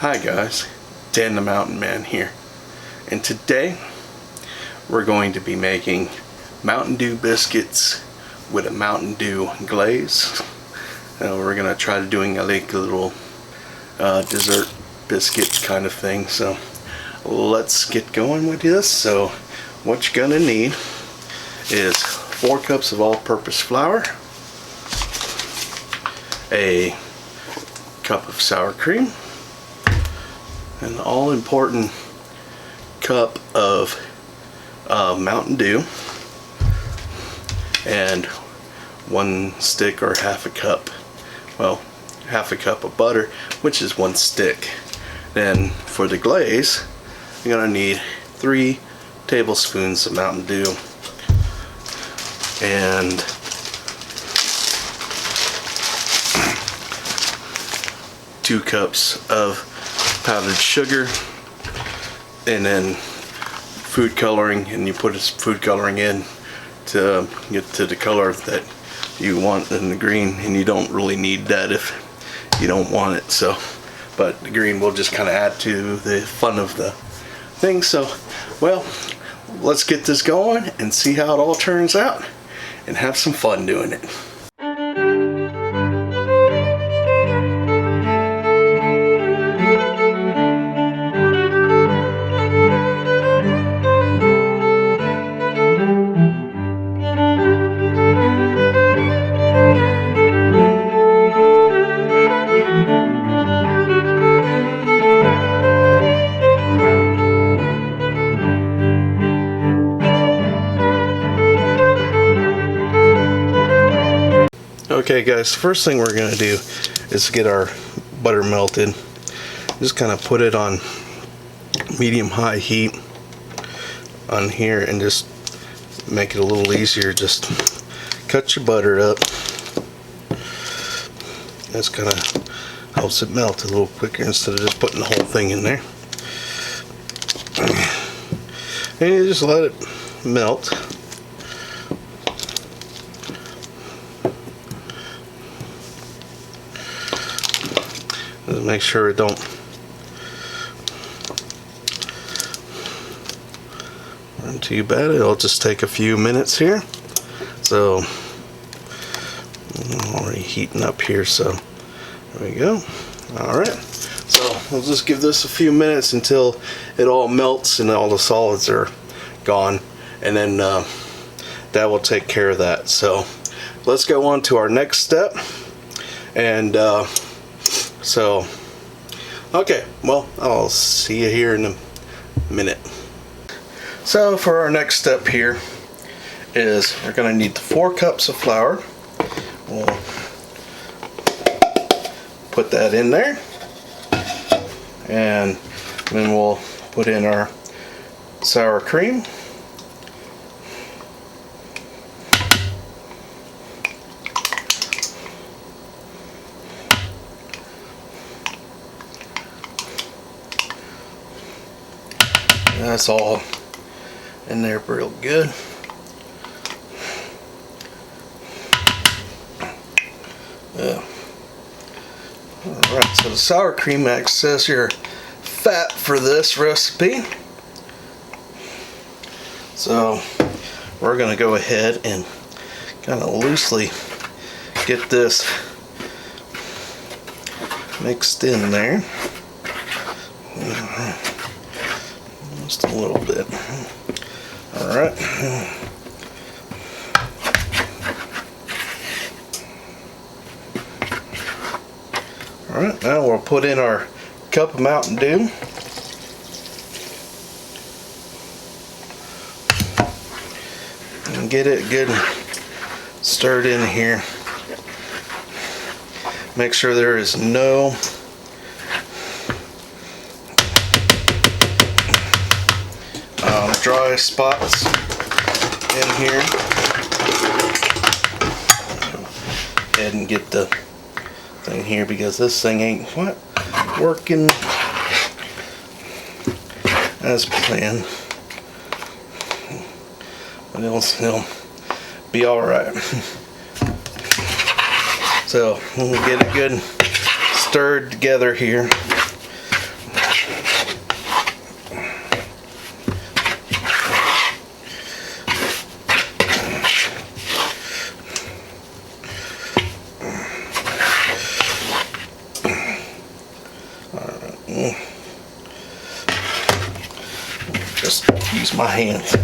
Hi guys, Dan the Mountain Man here, and today we're going to be making Mountain Dew Biscuits with a Mountain Dew Glaze. We're going to try doing like a little dessert biscuit kind of thing, so let's get going with this. So what you're going to need is 4 cups of all-purpose flour, a cup of sour cream, an all-important cup of Mountain Dew, and 1 stick or half a cup of butter, which is 1 stick. Then for the glaze, you're gonna need 3 tablespoons of Mountain Dew and two cups of powdered sugar, and then food coloring, and you put food coloring in to get to the color that you want in the green, and you don't really need that if you don't want it, so but the green will just kind of add to the fun of the thing. So well, let's get this going and see how it all turns out and have some fun doing it. Okay guys, the first thing we're going to do is get our butter melted. Just kind of put it on medium-high heat on here and just make it a little easier. Just cut your butter up. That's kind of helps it melt a little quicker instead of just putting the whole thing in there. And you just let it melt. Make sure it don't run too bad. It'll just take a few minutes here. So I'm already heating up here, so there we go. Alright, so we'll just give this a few minutes until it all melts and all the solids are gone, and then that will take care of that. So let's go on to our next step. And okay, well, I'll see you here in a minute. So for our next step here is we're going to need the 4 cups of flour. We'll put that in there, and then we'll put in our sour cream. That's all in there real good. Alright, so the sour cream acts as your fat for this recipe. So we're going to go ahead and kind of loosely get this mixed in there. Just a little bit. Alright. Alright, now we'll put in our cup of Mountain Dew. And get it good and stirred in here. Make sure there is no dry spots in here. Go ahead and get the thing here because this thing ain't working as planned. But it'll be alright. So we'll get it good stirred together here. Just use my hands.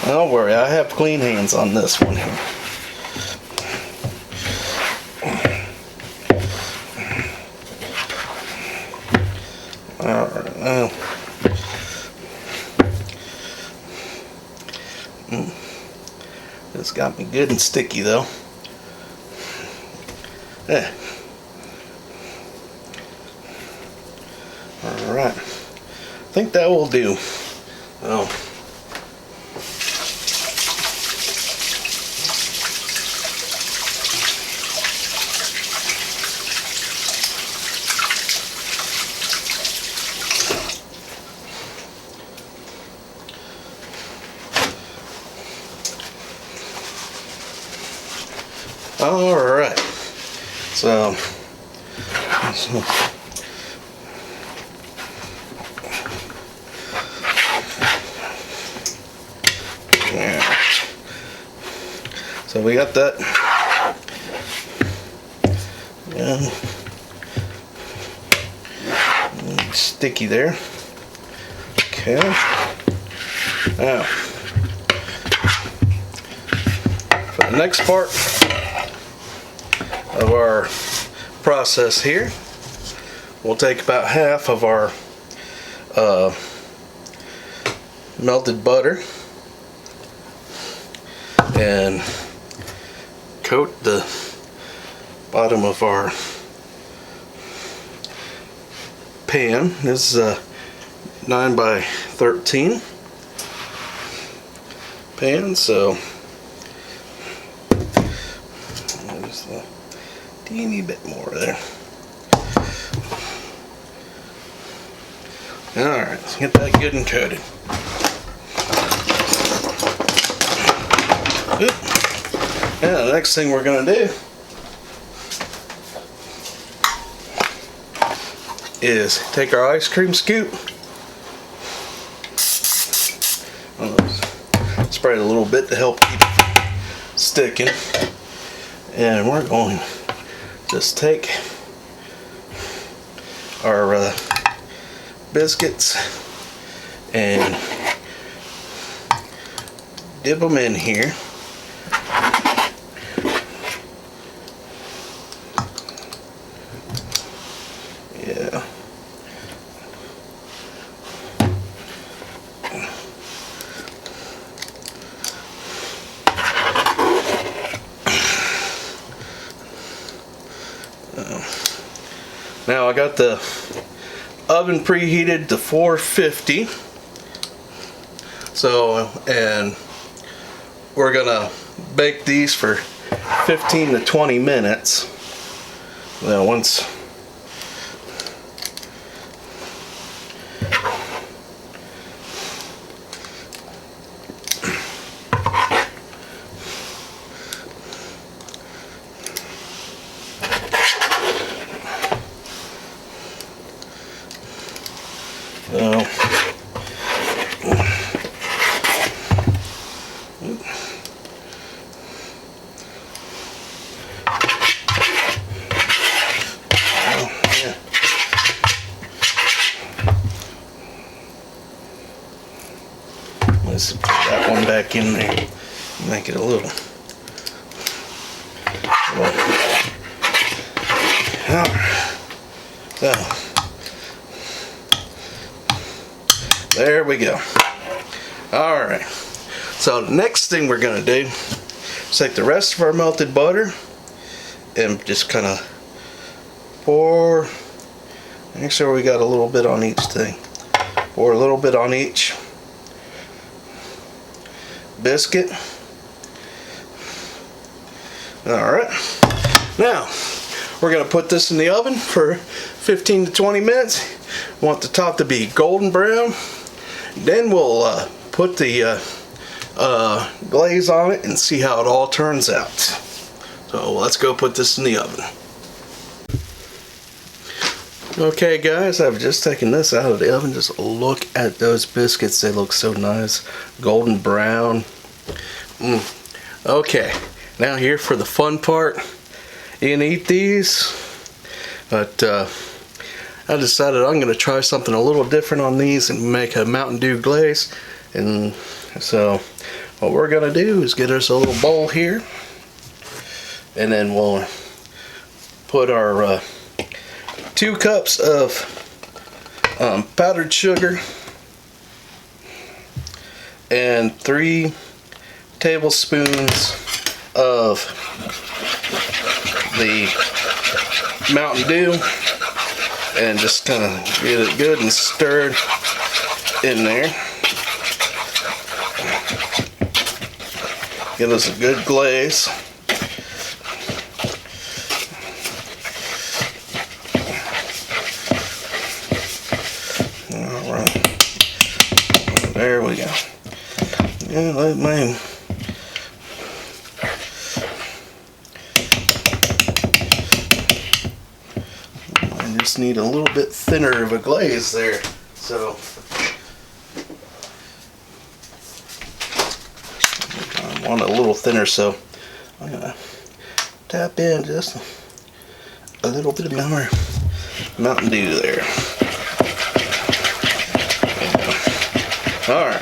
Don't worry, I have clean hands on this one here. Alright, now. It's got me good and sticky though. Yeah. Alright. I think that will do. Oh. All right, so yeah. So we got that. Yeah. Sticky there. Okay. Now, for the next part of our process here, we'll take about half of our melted butter and coat the bottom of our pan. This is a 9 by 13 pan, so there's a teeny bit more there. Alright, let's get that good and coated. Now the next thing we're going to do is take our ice cream scoop, spray it a little bit to help keep it sticking, and we're going to just take our biscuits and dip them in here. Yeah. Now I got the oven preheated to 450. So, and we're gonna bake these for 15 to 20 minutes. Now once let's put that one back in there, make it a little. So there we go. All right. So the next thing we're gonna do is take the rest of our melted butter and just kind of pour. Make sure we got a little bit on each thing. Pour a little bit on each biscuit. Alright, now we're going to put this in the oven for 15 to 20 minutes. Want the top to be golden brown. Then we'll put the glaze on it and see how it all turns out. So let's go put this in the oven. Okay guys, I've just taken this out of the oven. Just look at those biscuits. They look so nice. Golden brown. Okay, now here for the fun part. You can eat these, but I decided I'm going to try something a little different on these and make a Mountain Dew Glaze. And so what we're going to do is get us a little bowl here, and then we'll put our 2 cups of powdered sugar and 3 tablespoons of the Mountain Dew, and just kind of get it good and stirred in there. Get us a good glaze. There we go. Yeah, man. I just need a little bit thinner of a glaze there. So I want it a little thinner, so I'm gonna tap in just a little bit more Mountain Dew there. Alright,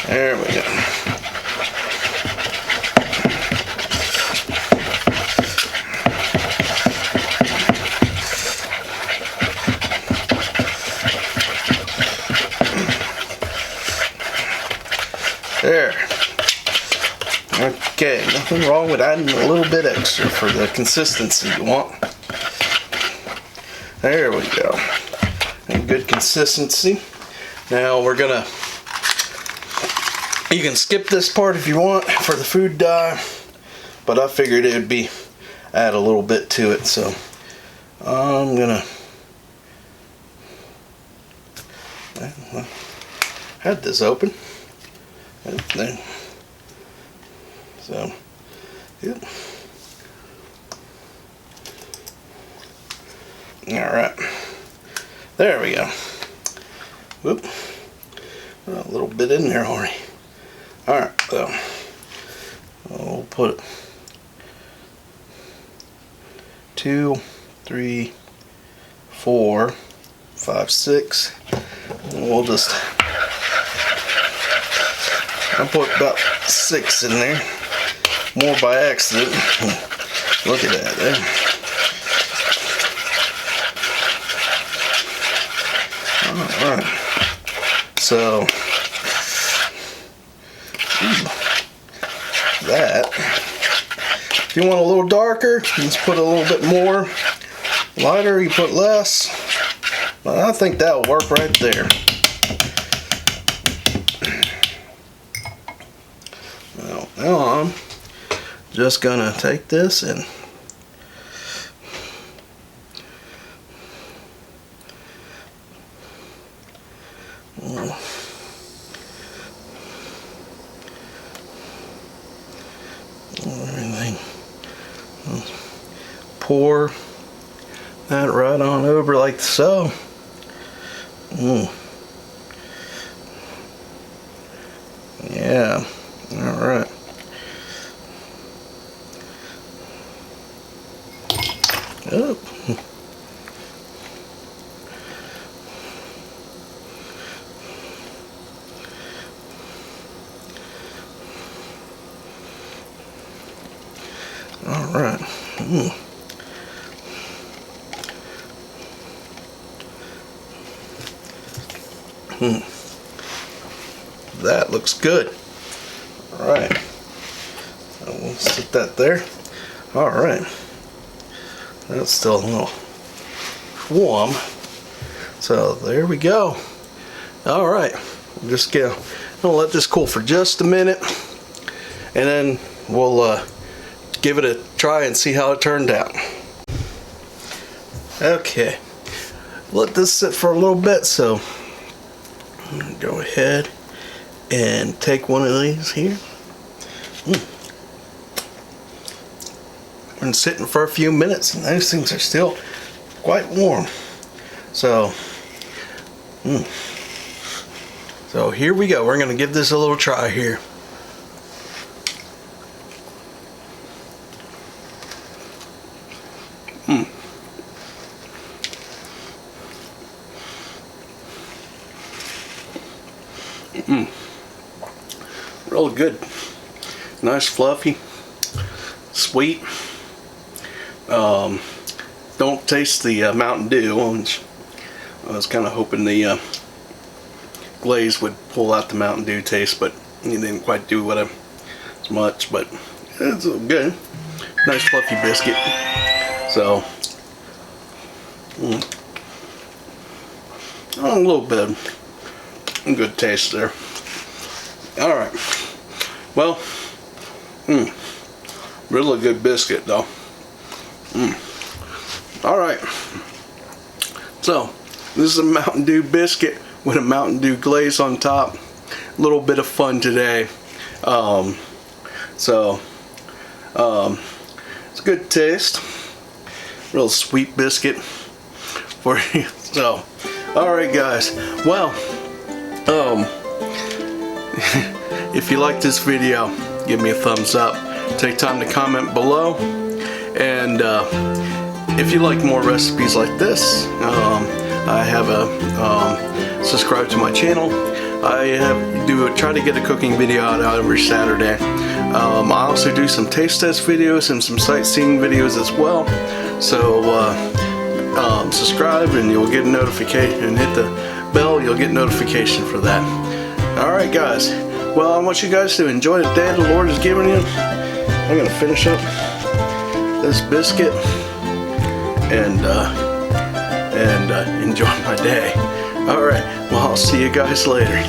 there we go. There. Okay, nothing wrong with adding a little bit extra for the consistency you want. There we go. And good consistency. Now we're gonna, you can skip this part if you want for the food dye, but I figured it would be, add a little bit to it, so I'm gonna, I had this open, so, yep. Alright, there we go. Whoop. A little bit in there already. Alright, so we'll put 2, 3, 4, 5, 6. And we'll just, I put about 6 in there. More by accident. Look at that there. Alright. So that, if you want a little darker, you just put a little bit more. Lighter, you put less. But I think that'll work right there. Well, now I'm just gonna take this and everything, pour that right on over like so. Yeah, all right. Oh. All right. That looks good. All right. So we'll sit that there. All right. That's still a little warm. So there we go. All right. We'll just gonna let this cool for just a minute, and then we'll give it a try and see how it turned out. Okay. Let this sit for a little bit, so I'm gonna go ahead and take one of these here. Been sitting for a few minutes, and those things are still quite warm. So, so here we go. We're gonna give this a little try here. Really good. Nice, fluffy, sweet. Don't taste the Mountain Dew. I was kind of hoping the glaze would pull out the Mountain Dew taste, but it didn't quite do what as much. But it's good. Nice, fluffy biscuit. So, a little bit of good taste there. All right. Well, really good biscuit though. All right. So this is a Mountain Dew biscuit with a Mountain Dew glaze on top. A little bit of fun today. It's a good taste. Real sweet biscuit for you. So, all right, guys. Well, if you like this video, give me a thumbs up. Take time to comment below. And if you like more recipes like this, I have a subscribe to my channel. I try to get a cooking video out every Saturday. I also do some taste test videos and some sightseeing videos as well. So subscribe and you'll get a notification, and hit the bell, you'll get notification for that. Alright guys, well, I want you guys to enjoy the day the Lord has given you. I'm going to finish up this biscuit and enjoy my day. Alright, well, I'll see you guys later.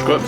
Good.